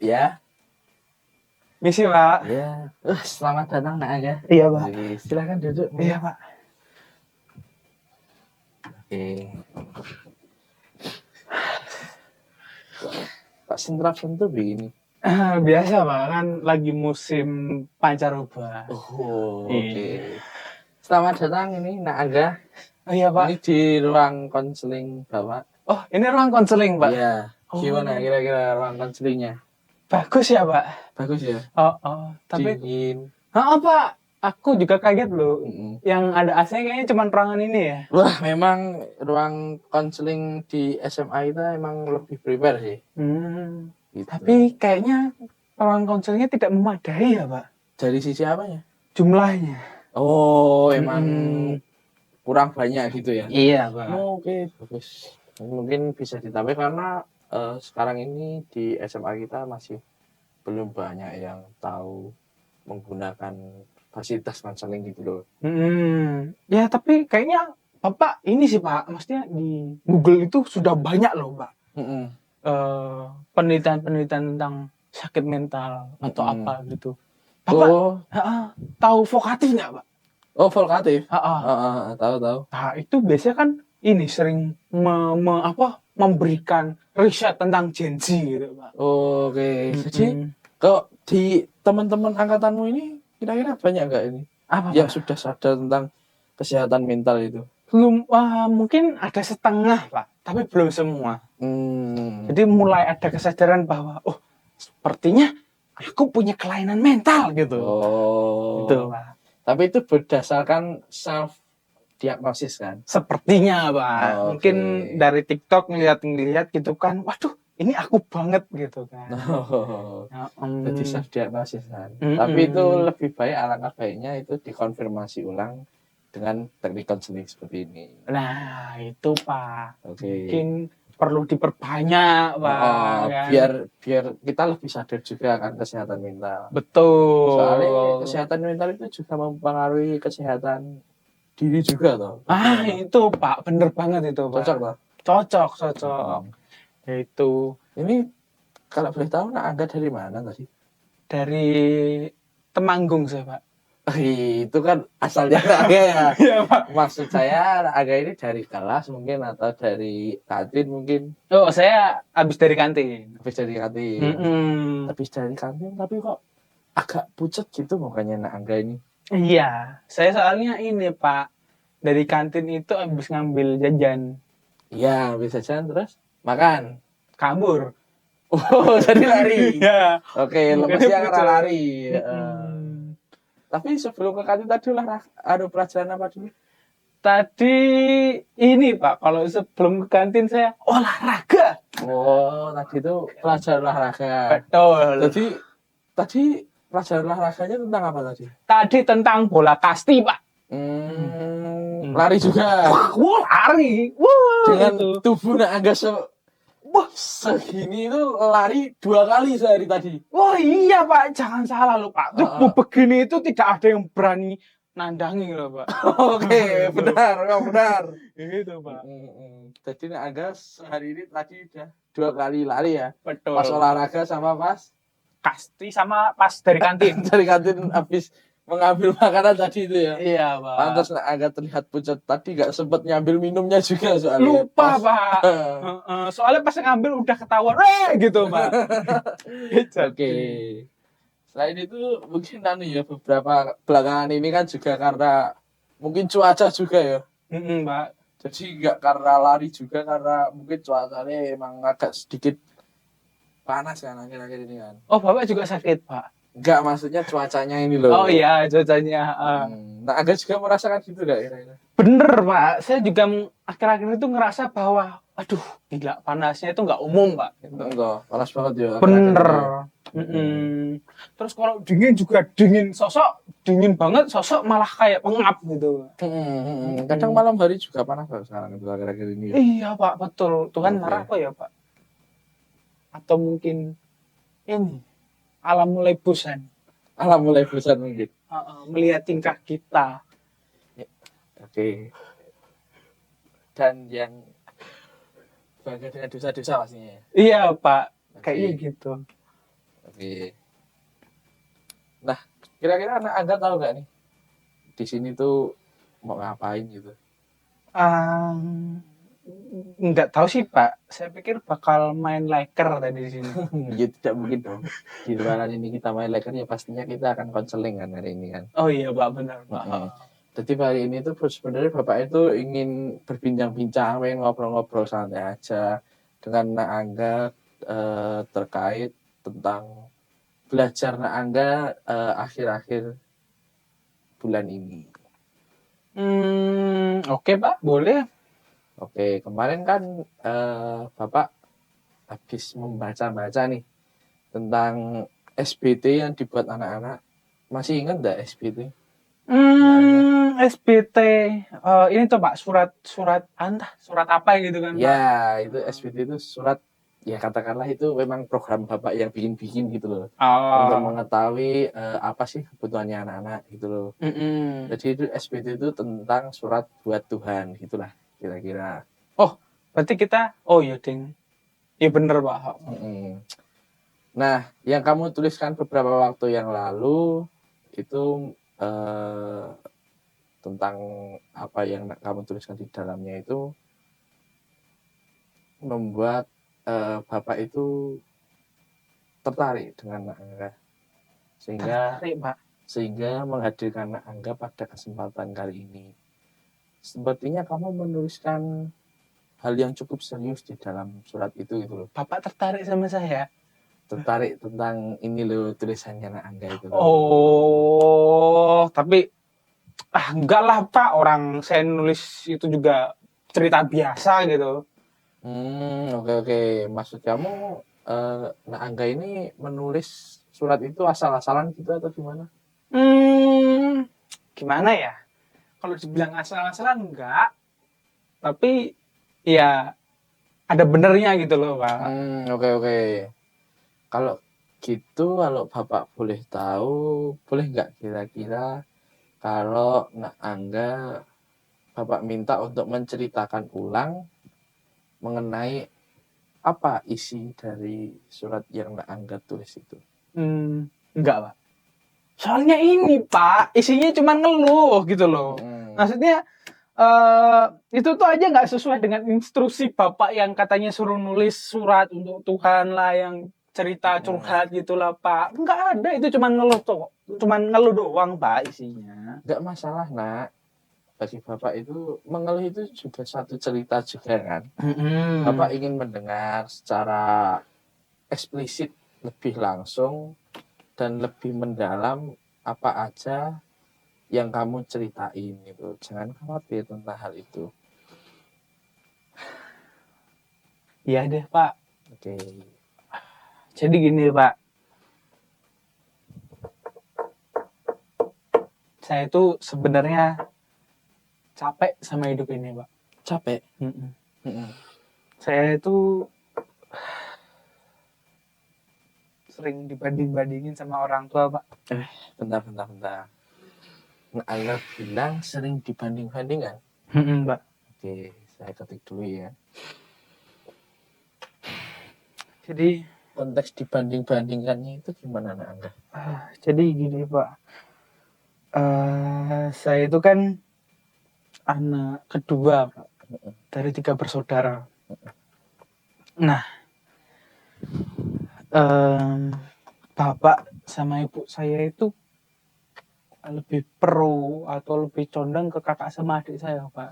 Ya, Misi, Pak. ya. Selamat datang Nak Aga. Iya, Pak. Silakan duduk. Iya, Pak. Oke. Pak sentuh begini. Biasa, Pak. Kan lagi musim pancaroba. Oh, Iya. oke. Selamat datang ini Nak Aga. Oh, iya, Pak. Ini di ruang konseling Bapak. Oh, ini ruang konseling, Pak. Iya. Gimana Oh. kira-kira ruang konselingnya? Bagus ya, Pak. Bagus ya? Oh. Tapi, Dingin. Pak. Aku juga kaget loh. Mm-mm. Yang ada AC kayaknya cuma ruangan ini ya. Wah, memang ruang konseling di SMA itu emang lebih prepare sih. Gitu. Tapi kayaknya ruang konselingnya tidak memadai ya, Pak. Dari sisi apanya? Jumlahnya. Oh, emang kurang banyak gitu ya? Iya, Pak. Oh, oke, bagus. Mungkin bisa ditambah karena sekarang ini di SMA kita masih belum banyak yang tahu menggunakan fasilitas konseling gitu loh. Ya, tapi kayaknya Bapak ini sih, Pak. Maksudnya di Google itu sudah banyak loh, Pak. Penelitian-penelitian tentang sakit mental atau apa gitu. Bapak tahu vokatif nggak, Pak? Oh, vokatif. Tahu. Nah, itu biasanya kan ini sering memberikan riset tentang Gen Z gitu, Pak. Oke. Jadi kalau di teman-teman angkatanmu ini kira-kira banyak nggak ini Apa, yang Pak? sudah sadar tentang kesehatan mental itu? Belum, mungkin ada setengah, Pak, tapi belum semua. Jadi mulai ada kesadaran bahwa sepertinya aku punya kelainan mental gitu. Oh. Gitu, Pak. Tapi itu berdasarkan self diagnosis kan? Sepertinya, Pak. Oh, mungkin dari TikTok ngeliat gitu kan, waduh, ini aku banget gitu kan. Jadi self diagnosis kan. Tapi itu lebih baik, alangkah baiknya itu dikonfirmasi ulang dengan teknik konseling seperti ini. Nah, itu Pak. Oke. Mungkin perlu diperbanyak, Pak. Kan? Biar kita lebih sadar juga akan kesehatan mental. Betul. Soalnya kesehatan mental itu juga mempengaruhi kesehatan diri juga toh. Itu Pak, bener banget itu, Pak. Cocok toh? Cocok. Itu. Ini kalau boleh tahu Nak Angga dari mana tadi? Dari Temanggung saya, Pak. Itu kan asalnya Aga ya. Iya, Pak. Maksud saya Aga ini dari kelas mungkin atau dari kantin mungkin. Oh, saya habis dari kantin. Habis dari kantin tapi kok agak pucet gitu mukanya Nak Angga ini. Iya, saya soalnya ini, Pak. Dari kantin itu habis ngambil jajan. Iya, habis jajan terus makan. Kabur. Oh, jadi lari. Iya. Oke, lemesnya karena lari. Tapi sebelum ke kantin tadi ada pelajaran apa dulu? Tadi ini, Pak, kalau sebelum ke kantin saya olahraga. Oh, tadi itu pelajaran olahraga. Betul. Jadi tadi pelajaran olahraganya tentang apa tadi? Tadi tentang bola kasti, Pak. Lari juga. Lari. Dengan tubuh Nak Angga segini itu lari 2 kali sehari tadi. Oh iya, Pak, jangan salah loh, Pak. Tubuh begini itu tidak ada yang berani nandangi loh, Pak. Oke, benar. Itu, Pak. Jadi Nak Angga sehari ini tadi udah 2 kali lari ya. Betul. Pas olahraga sama pas kasti sama pas dari kantin. Dari kantin habis mengambil makanan tadi itu ya. Iya, Pak. Pantas agak terlihat pucat tadi, gak sempet nyambil minumnya juga soalnya. Lupa, Pak. Soalnya pas ngambil udah ketahuan, gitu, Pak. Oke. Selain itu mungkin ya beberapa belakangan ini kan juga karena mungkin cuaca juga ya. Pak. Jadi nggak karena lari juga, karena mungkin cuacanya emang agak sedikit panas kan akhir-akhir ini kan. Oh, Bapak juga sakit, Pak? Enggak, maksudnya cuacanya ini loh. Oh iya, cuacanya. Nah, Aga juga merasakan gitu gak kira-kira? Bener, Pak. Saya juga akhir-akhir itu ngerasa bahwa, aduh, gila, panasnya itu nggak umum, Pak. Enggak, panas banget ya. Bener. Terus kalau dingin juga dingin banget, sosok malah kayak pengap gitu. Kadang malam hari juga panas Pak sekarang itu akhir-akhir ini. Iya, Pak, betul. Tuhan marah apa ya, Pak? Atau mungkin ini alam mulai bosan mungkin. Melihat tingkah kita. Oke. Dan yang bangga dengan dosa-dosa pastinya. Iya, Pak. Kayaknya gitu. oke. Nah, kira-kira anak Angga tahu nggak nih di sini tuh mau ngapain gitu? Um, nggak tahu sih Pak. Saya pikir bakal main Laker tadi di sini. Ya tidak mungkin dong. Di ruangan ini kita main Laker ya pastinya kita akan konseling kan hari ini kan. Oh iya Pak, benar Pak. Jadi hari ini tuh sebenarnya Bapak itu ingin berbincang-bincang, pengen ngobrol-ngobrol santai aja dengan Nak Angga terkait tentang belajar Nak Angga akhir-akhir bulan ini. Oke Pak, boleh. Oke, kemarin kan Bapak habis membaca-baca nih tentang SBT yang dibuat anak-anak. Masih ingat nggak SBT? SBT. Ini tuh Pak, surat apa gitu kan Pak? Ya, itu SBT itu surat, ya katakanlah itu memang program Bapak yang bikin-bikin gitu loh. Untuk mengetahui apa sih kebutuhannya anak-anak gitu loh. Jadi itu SBT itu tentang surat buat Tuhan gitulah kira-kira. Oh, berarti kita, oh iya ding. Iya bener Pak. Nah, yang kamu tuliskan beberapa waktu yang lalu itu tentang apa yang kamu tuliskan di dalamnya itu membuat Bapak itu tertarik dengan Nak Angga sehingga menghadirkan Nak Angga pada kesempatan kali ini. Sepertinya kamu menuliskan hal yang cukup serius di dalam surat itu gitu loh. Bapak tertarik sama saya? Tertarik tentang ini loh tulisannya Nak Angga itu loh. Oh, tapi enggak lah Pak, orang saya nulis itu juga cerita biasa gitu. Oke. Maksud kamu Nak Angga ini menulis surat itu asal-asalan gitu atau gimana? Gimana ya? Kalau dibilang asal-asalan enggak, tapi ya ada benernya gitu loh Pak. Oke. Kalau gitu, kalau Bapak boleh tahu, boleh nggak kira-kira kalau Nak Angga Bapak minta untuk menceritakan ulang mengenai apa isi dari surat yang Nak Angga tulis itu? Enggak Pak. Soalnya ini Pak, isinya cuma ngeluh gitu loh. Maksudnya itu tuh aja nggak sesuai dengan instruksi Bapak yang katanya suruh nulis surat untuk Tuhan lah, yang cerita curhat gitulah Pak. Nggak ada, itu cuma ngeluh tuh. Cuma ngeluh doang Pak isinya. Nggak masalah Nak. Bagi Bapak itu mengeluh itu juga satu cerita juga kan. Bapak ingin mendengar secara eksplisit lebih langsung dan lebih mendalam apa aja yang kamu ceritain gitu. Jangan khawatir tentang hal itu. Iya deh Pak. Oke. Jadi gini Pak. Saya itu sebenarnya capek sama hidup ini Pak. Capek? Saya itu sering dibanding-bandingin sama orang tua Pak. Bentar. Nah, Angga bilang sering dibanding-bandingkan? Pak. Oke, saya ketik dulu ya. Jadi konteks dibanding-bandingkannya itu gimana Nak Angga? Jadi gini Pak. Saya itu kan anak kedua Pak, dari 3 bersaudara. Nah, bapak sama ibu saya itu lebih pro atau lebih condong ke kakak sama adik saya Pak.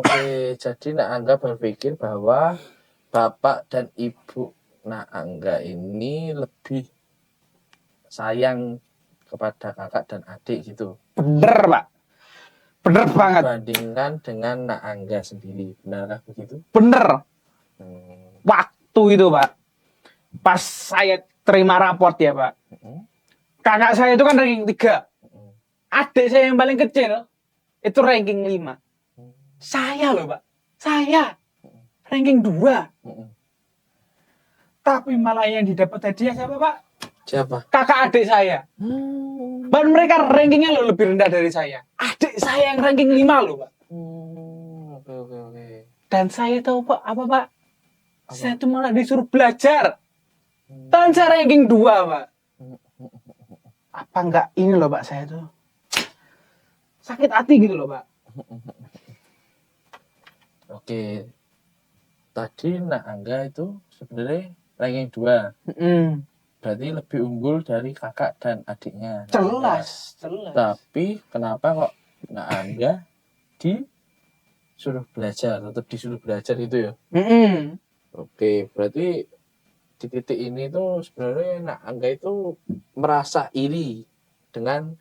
Oke. Jadi Nak Angga berpikir bahwa bapak dan ibu Nak Angga ini lebih sayang kepada kakak dan adik gitu. Bener Pak. Bener banget. Dibandingkan dengan Nak Angga sendiri. Benarkah begitu? Bener. Waktu itu Pak, pas saya terima raport ya Pak, kakak saya itu kan ranking 3. Adik saya yang paling kecil itu ranking 5. Saya loh Pak, saya ranking 2. Tapi malah yang didapat hadiah siapa Pak? Siapa? Kakak adik saya. Dan mereka rankingnya loh lebih rendah dari saya. Adik saya yang ranking 5 loh Pak. Oke. Dan saya tahu Pak, apa Pak? Saya tuh malah disuruh belajar. Tahun saya ranking 2, Pak. Apa enggak ini loh, Pak, saya tuh sakit hati gitu loh, Pak. Oke, tadi Nak Angga itu sebenarnya ranking 2. Berarti lebih unggul dari kakak dan adiknya. Nak Angga. Jelas. Tapi kenapa kok Nak Angga disuruh belajar, tetap disuruh belajar itu ya? Oke, berarti di titik ini tuh sebenarnya Nak Angga itu merasa iri dengan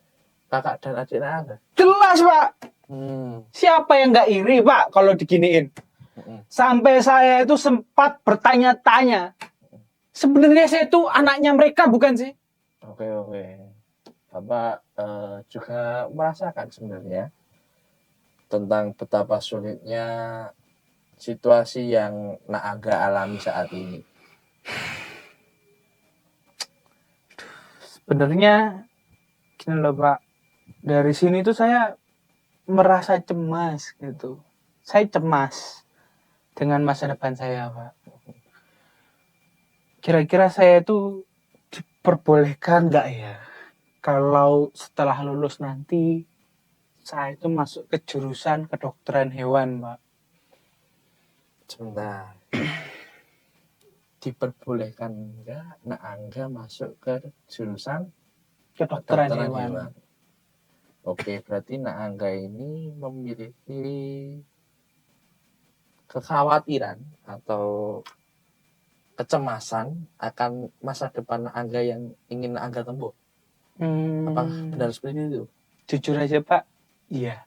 kakak dan adik Nak Angga. Jelas, Pak. Hmm. Siapa yang nggak iri, Pak, kalau diginiin? Sampai saya itu sempat bertanya-tanya, sebenarnya saya itu anaknya mereka bukan sih? Oke. Bapak juga merasakan sebenarnya tentang betapa sulitnya situasi yang Nak Angga alami saat ini. Sebenarnya gini loh, Pak. Dari sini tuh saya merasa cemas gitu. Saya cemas dengan masa depan saya, Pak. Kira-kira saya itu diperbolehkan nggak ya? Kalau setelah lulus nanti saya itu masuk ke jurusan kedokteran hewan, Pak. Sebentar. Diperbolehkan enggak Nak Angga masuk ke jurusan Kedokteran kedokteran hewan. hewan? Oke, berarti Nak Angga ini memiliki kekhawatiran atau kecemasan akan masa depan Nak Angga yang ingin Nak Angga tempuh. Apakah benar seperti itu? Jujur aja, Pak. Iya.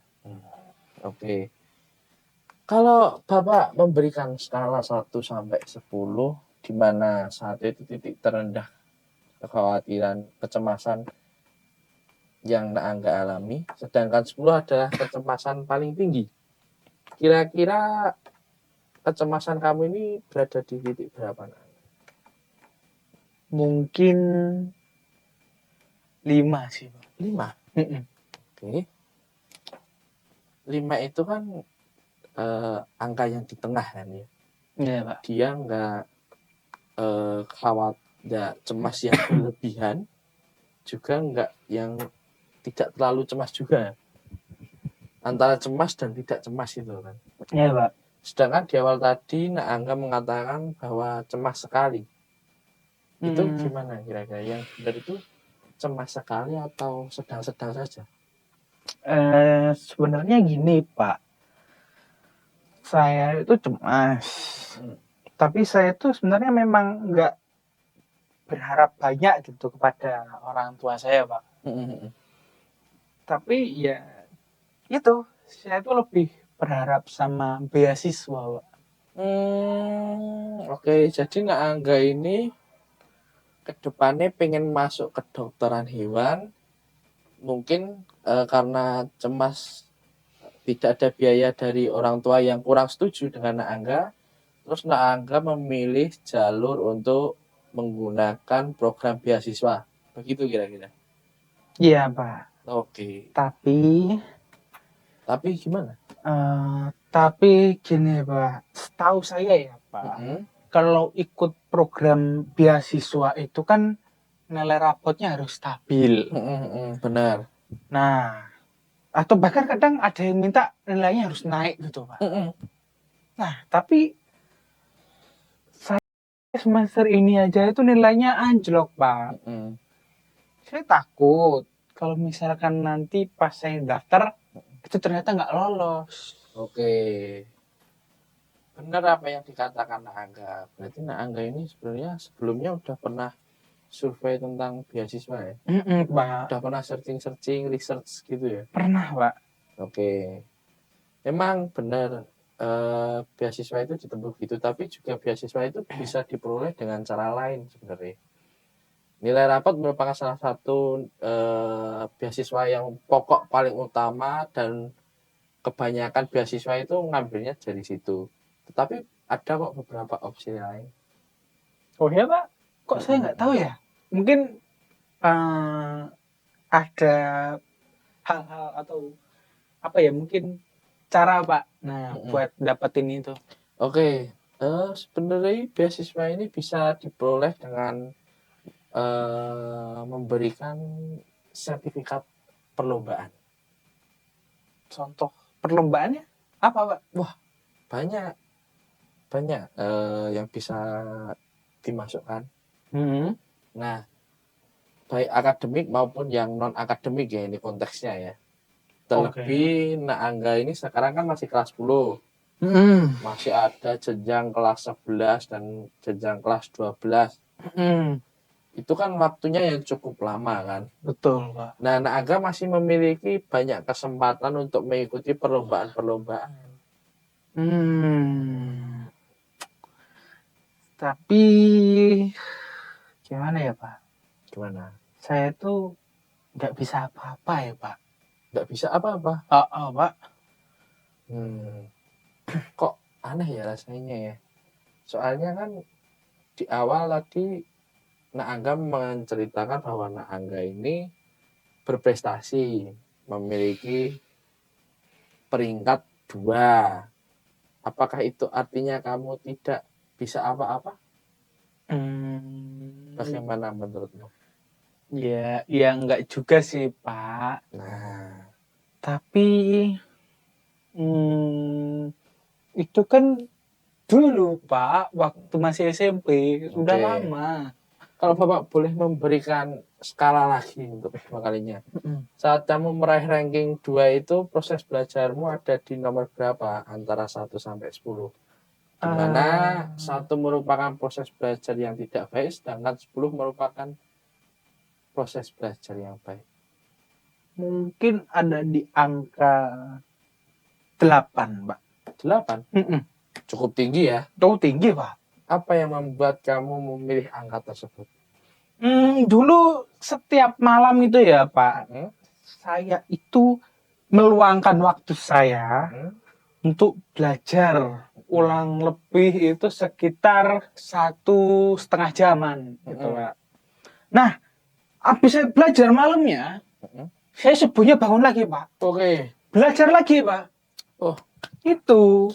Oke. Kalau Bapak memberikan skala 1 sampai 10, di mana saat itu titik terendah kekhawatiran, kecemasan yang Nak Angga alami, sedangkan 10 adalah kecemasan paling tinggi. Kira-kira kecemasan kamu ini berada di titik berapa, Nak? Mungkin 5 sih, Pak. 5. Oke. 5 itu kan angka yang di tengah kan ya. Iya, Pak. Dia nggak khawatir, cemas yang berlebihan, juga nggak yang tidak terlalu cemas juga. Antara cemas dan tidak cemas itu kan. Iya, Pak. Sedangkan di awal tadi Nak Angga mengatakan bahwa cemas sekali. Itu gimana kira-kira? Yang benar itu cemas sekali atau sedang-sedang saja? Sebenarnya gini, Pak. Saya itu cemas. Tapi saya itu sebenarnya memang nggak berharap banyak gitu kepada orang tua saya, Pak. Tapi ya itu, saya itu lebih berharap sama beasiswa, Pak. Oke, jadi Nak Angga ini kedepannya pengen masuk kedokteran hewan, mungkin karena cemas tidak ada biaya dari orang tua yang kurang setuju dengan Nak Angga, terus Nak Angga memilih jalur untuk menggunakan program beasiswa, begitu kira-kira? Iya, Pak. Oke. Tapi Gimana? tapi gini, Pak. Setahu saya ya, Pak. Kalau ikut program beasiswa itu kan nilai rapotnya harus stabil. Benar. Nah, atau bahkan kadang ada yang minta nilainya harus naik gitu, Pak. Nah, tapi saya semester ini aja itu nilainya anjlok, Pak. Saya takut kalau misalkan nanti pas saya daftar itu ternyata nggak lolos. Oke. Benar apa yang dikatakan Nak Angga. Berarti Nak Angga ini sebenarnya sebelumnya udah pernah survei tentang beasiswa ya? Pak. Udah pernah searching, research gitu ya? Pernah, Pak. Oke. Memang benar beasiswa itu ditempuh gitu, tapi juga beasiswa itu bisa diperoleh dengan cara lain sebenarnya. Nilai rapot merupakan salah satu beasiswa yang pokok paling utama dan kebanyakan beasiswa itu ngambilnya dari situ. Tetapi ada kok beberapa opsi lain. Oh ya, Pak? Kok saya nggak tahu ya? Mungkin ada hal-hal atau apa ya, mungkin cara, Pak. Nah, buat dapetin itu. Oke, Sebenarnya beasiswa ini bisa diperoleh dengan memberikan sertifikat perlombaan. Contoh perlombaannya apa, Pak? Wah, banyak banyak yang bisa dimasukkan. Hmm. Nah, baik akademik maupun yang non akademik ya ini konteksnya ya. Oke. Terlebih Naangga ini sekarang kan masih kelas 10. Hmm. Masih ada jenjang kelas 11 dan jenjang kelas 12. Hmm. Itu kan waktunya yang cukup lama kan. Betul, Pak. Nah, Naangga masih memiliki banyak kesempatan untuk mengikuti perlombaan-perlombaan. Hmm. Tapi gimana ya, Pak? Gimana? Saya tuh nggak bisa apa-apa ya, Pak. Nggak bisa apa-apa. Pak. Hmm, kok aneh ya rasanya ya. Soalnya kan di awal tadi Naangga menceritakan bahwa Naangga ini berprestasi, memiliki peringkat 2. Apakah itu artinya kamu tidak bisa apa-apa? Hmm. Bagaimana menurutmu? Ya nggak juga sih, Pak. Nah, Tapi hmm, itu kan dulu, Pak, waktu masih SMP, udah oke. lama. Kalau Bapak boleh memberikan skala lagi untuk kedua kalinya. Mm-mm. Saat kamu meraih ranking 2 itu proses belajarmu ada di nomor berapa antara 1 sampai 10? Di mana Eh, 1 merupakan proses belajar yang tidak baik, sedangkan 10 merupakan proses belajar yang baik. mungkin ada di angka 8, Pak. 8, Mm-mm. cukup tinggi ya. Itu tinggi, Pak. Apa yang membuat kamu memilih angka tersebut? Dulu setiap malam itu ya, Pak, Hmm? saya itu meluangkan waktu saya Hmm? untuk belajar ulang lebih itu sekitar 1,5 jaman gitu, Hmm? Pak. Nah, habis saya belajar malamnya, Hmm? saya subuhnya bangun lagi, Pak. Oke. Belajar lagi, Pak. Oh, Itu.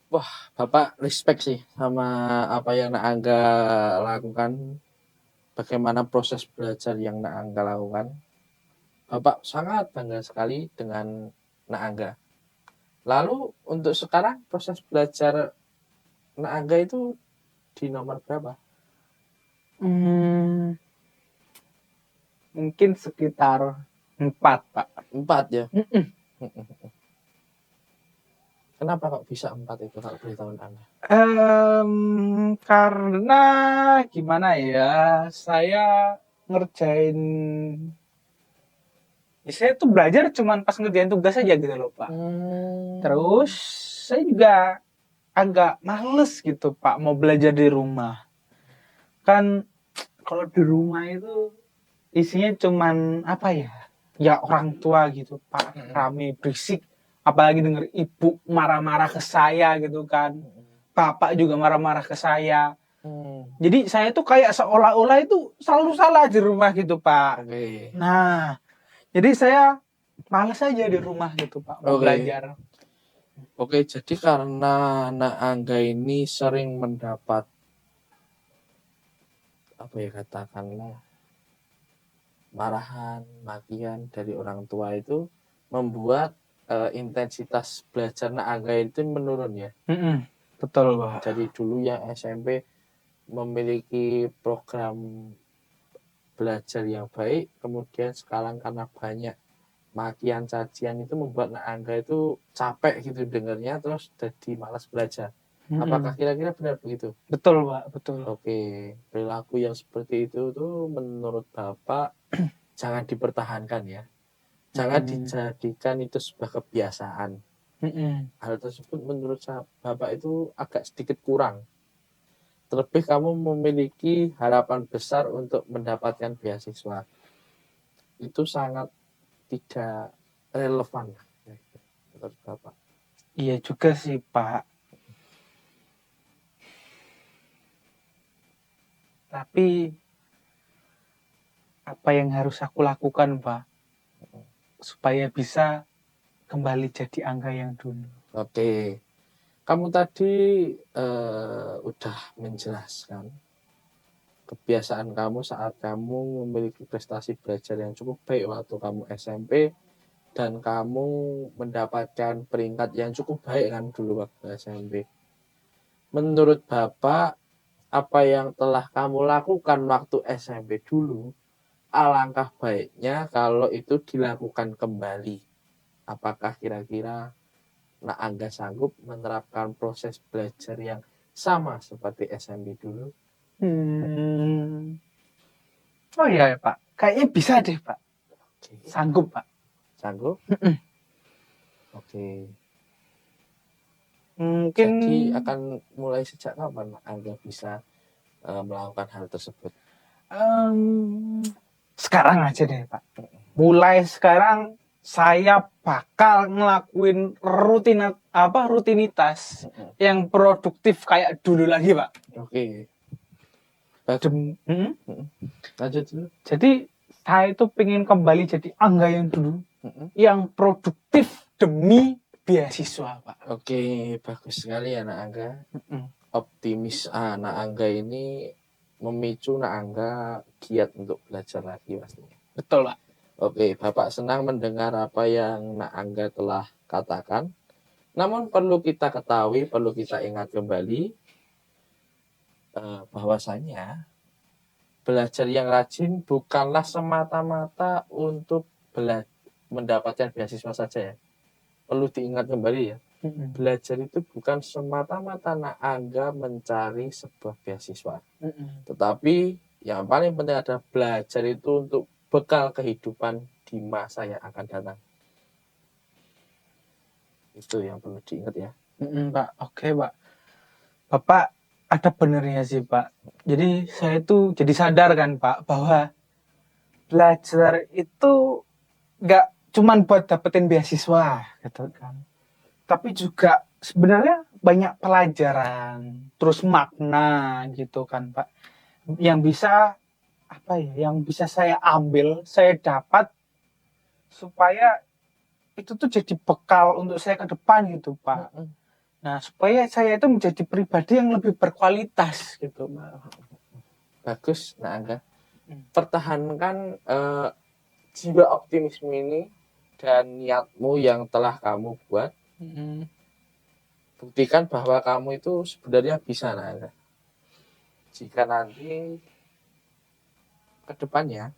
wah, Bapak respect sih sama apa yang Naangga lakukan. Bagaimana proses belajar yang Naangga lakukan. Bapak sangat bangga sekali dengan Naangga. Lalu untuk sekarang proses belajar Naangga itu di nomor berapa? Hmm, mungkin sekitar 4, Pak. 4 ya. Mm-mm. Kenapa kok bisa 4 itu kalau boleh tahu Naangga? Karena gimana ya, saya ngerjain, ya saya tuh belajar cuman pas ngerjain tugas aja gitu loh, Pak. Terus saya juga agak males gitu, Pak, mau belajar di rumah. Kan kalau di rumah itu isinya cuman apa ya? Ya orang tua gitu, Pak, rame berisik. Apalagi denger ibu marah-marah ke saya gitu kan. Bapak juga marah-marah ke saya. Jadi saya tuh kayak seolah-olah itu selalu salah di rumah gitu, Pak. Oke. Nah, jadi saya males aja di rumah gitu, Pak, mau Oke. belajar. Oke, jadi karena Naangga ini sering mendapat apa ya katakanlah marahan, makian dari orang tua itu membuat intensitas belajar Naangga itu menurun ya. Betul, Pak. Dari dulu yang SMP memiliki program belajar yang baik, kemudian sekarang karena banyak makian cacian itu membuat Naangga itu capek gitu dengarnya terus jadi malas belajar. Apakah kira-kira benar begitu? Betul, Pak, betul. Oke, perilaku yang seperti itu tuh menurut Bapak jangan dipertahankan ya. Jangan dijadikan itu sebuah kebiasaan. Hal tersebut menurut Bapak itu agak sedikit kurang. Terlebih kamu memiliki harapan besar untuk mendapatkan beasiswa. Itu sangat tidak relevan menurut Bapak. Iya juga sih, Pak. Tapi apa yang harus aku lakukan, Pak, supaya bisa kembali jadi angka yang dulu? Oke, Kamu tadi udah menjelaskan kebiasaan kamu saat kamu memiliki prestasi belajar yang cukup baik waktu kamu SMP dan kamu mendapatkan peringkat yang cukup baik kan dulu waktu SMP. Menurut Bapak, apa yang telah kamu lakukan waktu SMP dulu, alangkah baiknya kalau itu dilakukan kembali. Apakah kira-kira Nak Angga sanggup menerapkan proses belajar yang sama seperti SMP dulu? Oh iya ya Pak, kayaknya bisa deh Pak, Oke. sanggup Pak. Sanggup? Mm-mm. Oke. Mungkin Jadi akan mulai sejak kapan Angga bisa melakukan hal tersebut? sekarang aja deh Pak. Mulai sekarang saya bakal ngelakuin rutinitas yang produktif kayak dulu lagi Pak. Oke. Bagus. Lanjut dulu. Jadi saya itu pengen kembali jadi Angga yang dulu, yang produktif demi beasiswa Pak. Oke, bagus sekali anak Angga. Optimis anak Angga ini memicu anak Angga giat untuk belajar lagi pastinya. Betul Pak. Oke, Bapak senang mendengar apa yang Nak Angga telah katakan. Namun perlu kita ketahui, perlu kita ingat kembali bahwasanya belajar yang rajin bukanlah semata-mata untuk mendapatkan beasiswa saja ya. Perlu diingat kembali ya. Belajar itu bukan semata-mata Nak Angga mencari sebuah beasiswa. Tetapi yang paling penting adalah belajar itu untuk bekal kehidupan di masa yang akan datang. Itu yang perlu diingat ya. Pak, oke Pak. Bapak ada benernya sih Pak. Jadi saya itu jadi sadar kan Pak bahwa belajar itu nggak cuman buat dapetin beasiswa gitu kan. Tapi juga sebenarnya banyak pelajaran, terus makna gitu kan Pak. Yang bisa apa ya, yang bisa saya ambil, saya dapat supaya itu tuh jadi bekal untuk saya ke depan gitu Pak. Nah, supaya saya itu menjadi pribadi yang lebih berkualitas gitu, Pak. Bagus, Nak Angga. Pertahankan jiwa optimisme ini dan niatmu yang telah kamu buat. Buktikan bahwa kamu itu sebenarnya bisa, Nak Angga. Jika nanti ke depannya,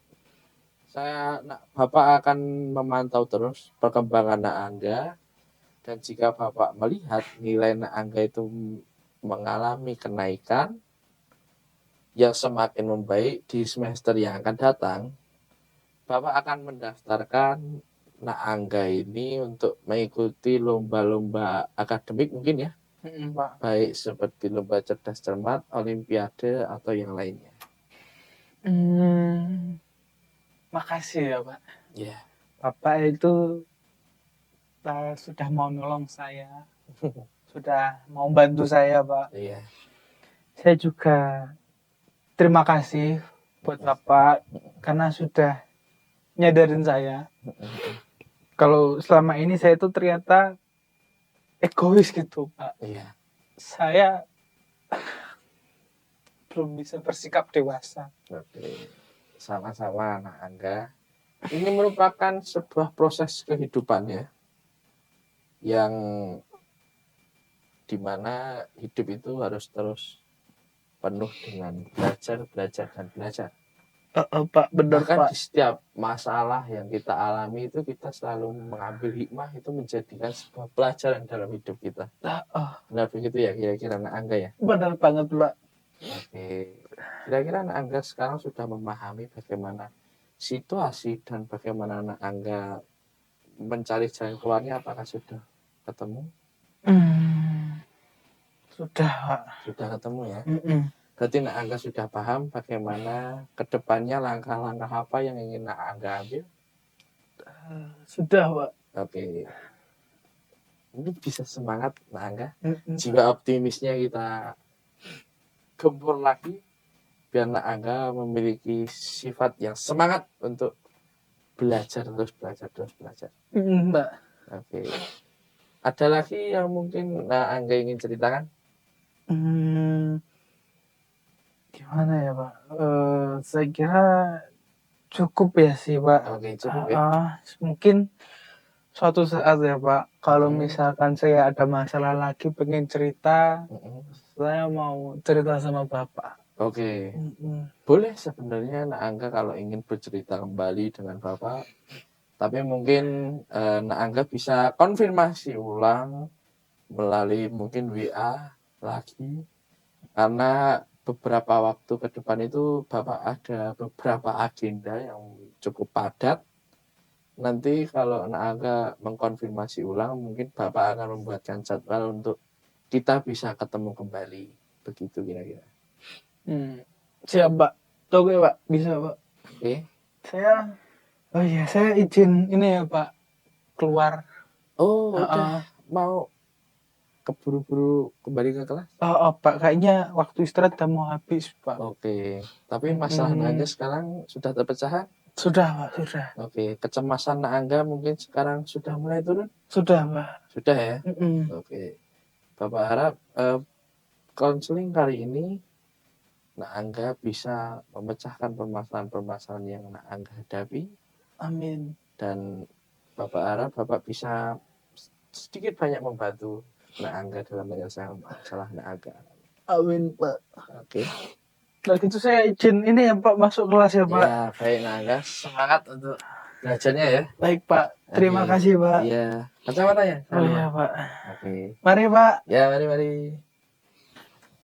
Bapak akan memantau terus perkembangan Nak Angga. Dan jika Bapak melihat nilai Nak Angga itu mengalami kenaikan yang semakin membaik di semester yang akan datang, Bapak akan mendaftarkan Nak Angga ini untuk mengikuti lomba-lomba akademik mungkin ya, Pak. baik seperti lomba cerdas cermat, olimpiade atau yang lainnya. Makasih ya Pak. Ya. Bapak itu sudah mau nolong saya, sudah mau bantu saya Pak. Iya. Saya juga terima kasih buat Bapak karena sudah nyadarin saya. Kalau selama ini saya itu ternyata egois gitu Pak. Iya. Saya belum bisa bersikap dewasa. Oke. Sama-sama Nak Angga. Ini merupakan sebuah proses kehidupan ya, yang dimana hidup itu harus terus penuh dengan belajar, dan belajar. Pak, benar Bahkan Pak. di setiap masalah yang kita alami itu kita selalu mengambil hikmah itu menjadikan sebuah pelajaran dalam hidup kita. Benar begitu ya kira-kira Nak Angga ya? Benar banget Pak. Oke. Kira-kira Nak Angga sekarang sudah memahami bagaimana situasi dan bagaimana Nak Angga mencari jalan keluarnya, apakah sudah ketemu? Sudah Pak. Sudah ketemu ya? Berarti Nak Angga sudah paham bagaimana kedepannya langkah-langkah apa yang ingin Nak Angga ambil? Sudah Pak. Oke. Ini bisa semangat Nak Angga. Jiwa optimisnya kita gempur lagi biar Nak Angga memiliki sifat yang semangat untuk belajar terus belajar. Mbak. Oke. Ada lagi yang mungkin Angga ingin ceritakan? Hmm, gimana ya Pak? Saya kira cukup ya sih Pak. Oke, cukup ya. Mungkin suatu saat ya Pak, kalau Mm-mm, misalkan saya ada masalah lagi pengen cerita, mm-mm. saya mau cerita sama Bapak. Oke, Mm-mm. boleh sebenarnya Angga kalau ingin bercerita kembali dengan Bapak, tapi mungkin Angga bisa konfirmasi ulang melalui mungkin WA lagi, karena beberapa waktu ke depan itu Bapak ada beberapa agenda yang cukup padat. Nanti kalau Angga mengkonfirmasi ulang, mungkin Bapak akan membuatkan jadwal untuk kita bisa ketemu kembali. Begitu kira-kira. Siap Pak. Oke Pak, bisa Pak. Oke. Saya, oh iya, saya izin ini ya Pak, keluar. Oh, udah Heeh. mau keburu-buru kembali ke kelas? Oh, Pak, kayaknya waktu istirahat udah mau habis Pak. Oke. Tapi masalah Mm-mm. Angga sekarang sudah terpecahkan? Sudah Pak, sudah. Oke. Kecemasan Angga mungkin sekarang sudah mulai turun? Sudah Pak. Sudah ya? Mm-mm. Oke. Bapak harap konseling kali ini Angga bisa memecahkan permasalahan-permasalahan yang Angga hadapi, Amin. dan Bapak harap Bapak bisa sedikit banyak membantu Angga dalam menyelesaikan masalah Angga. Amin Pak. Oke. Kalau gitu saya izin ini ya Pak, masuk kelas ya Pak. Ya, baik Angga. Semangat untuk belajarnya ya. Baik Pak. Terima Oke. kasih Pak. Iya. Kacamatanya. Oh Jangan lupa. iya Pak. Oke. Mari Pak. Ya, mari.